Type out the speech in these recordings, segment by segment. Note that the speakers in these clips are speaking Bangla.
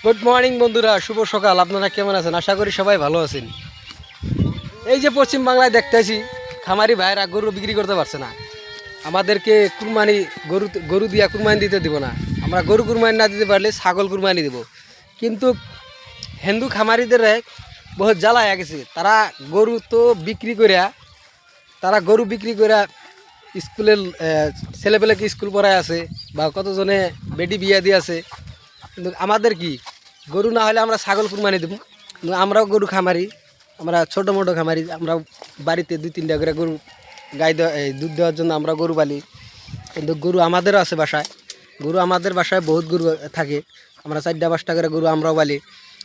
গুড মর্নিং বন্ধুরা, শুভ সকাল। আপনারা কেমন আছেন? আশা করি সবাই ভালো আছেন। এই যে পশ্চিম বাংলায় দেখতেছি খামারি ভাইরা গরু বিক্রি করতে পারছে না। আমাদেরকে কুরবানি গরু দিয়া কুরবানি দিতে দিব না। আমরা গরু কুরবানি না দিতে পারলে ছাগল কুরবানি দিব। কিন্তু হিন্দু খামারিদের বহুত জ্বালা হয়ে গেছে। তারা গরু তো বিক্রি করিয়া গরু বিক্রি করিয়া স্কুলের ছেলেপেলেকে স্কুল পড়ায় আছে, বা কতজনে বেটি বিয়া দিয়ে আছে। কিন্তু আমাদের কি, গরু না হলে আমরা ছাগল কুরবানি দেব। কিন্তু আমরাও গরু খামারি, আমরা ছোটো মোটো খামারি। আমরা বাড়িতে 2-3টা করে গরু দুধ দেওয়ার জন্য আমরা গরু পালি। কিন্তু গরু আমাদেরও আছে বাসায়। গরু আমাদের বাসায় বহুত গরু থাকে। আমরা 4-5টা করে গরু আমরাও পালি।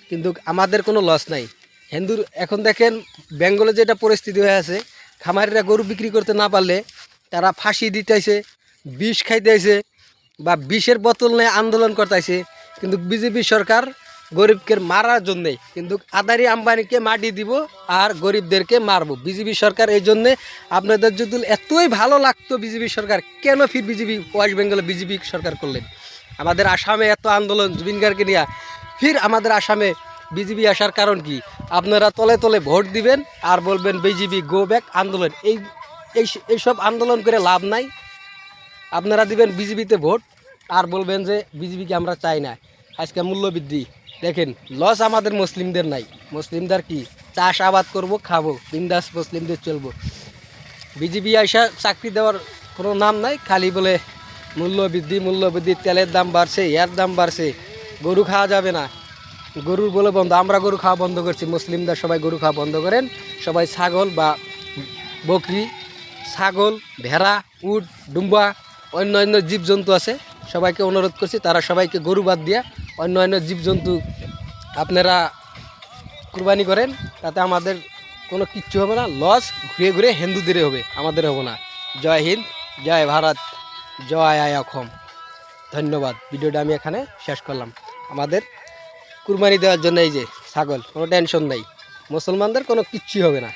কিন্তু আমাদের কোনো লস নাই। হিন্দুর এখন দেখেন বেঙ্গলে যেটা পরিস্থিতি হয়ে আছে, খামারিরা গরু বিক্রি করতে না পারলে তারা ফাঁসি দিতেছে, বিষ খাইতেছে, বা বিষের বোতল নিয়ে আন্দোলন করতেছে। কিন্তু বিজেপি সরকার গরিবকে মারার জন্যেই কিন্তু আদানি আম্বানিকে মাটি দিব আর গরিবদেরকে মারবো বিজেপি সরকার। এই জন্যে আপনাদের যদি এতই ভালো লাগতো বিজেপি সরকার, কেন ফির বিজেপি ওয়েস্ট বেঙ্গলে বিজেপি সরকার করলেন? আমাদের আসামে এত আন্দোলন জুবিন গার্গকে নিয়ে, ফির আমাদের আসামে বিজেপি আসার কারণ কি? আপনারা তলে তলে ভোট দিবেন আর বলবেন বিজেপি গো ব্যাক আন্দোলন। এইসব আন্দোলন করে লাভ নাই। আপনারা দিবেন বিজেপিতে ভোট আর বলবেন যে বিজেপিকে আমরা চাই না। আজকে মূল্যবৃদ্ধি দেখেন, লস আমাদের মুসলিমদের নাই। মুসলিমদের কি, চাষাবাদ করব, খাবো, বিন্দাস মুসলিমদের চলবো। বিজেপি আইসা চাকরি দেওয়ার কোনো নাম নাই, খালি বলে মূল্যবৃদ্ধি, তেলের দাম বাড়ছে, এর দাম বাড়ছে, গরু খাওয়া যাবে না। গরুর বলে বন্ধ, আমরা গরু খাওয়া বন্ধ করছি। মুসলিমদের সবাই গরু খাওয়া বন্ধ করেন। সবাই ছাগল বা বকরি, ছাগল, ভেড়া, উট, ডুম্বা, অন্য জীবজন্তু আছে, সবাইকে অনুরোধ করছি তারা সবাইকে গরু বাদ দিয়ে অন্য জীবজন্তু আপনারা কুরবানি করেন। তাতে আমাদের কোনো কিচ্ছু হবে না। লস ঘুরে ঘুরে হিন্দুদের হবে, আমাদের হবে না। জয় হিন্দ, জয় ভারত, জয় আয় অসম। ধন্যবাদ। ভিডিওটা আমি এখানে শেষ করলাম। আমাদের কুরবানি দেওয়ার জন্য এই যে ছাগল, কোনো টেনশন নেই। মুসলমানদের কোনো কিচ্ছু হবে না।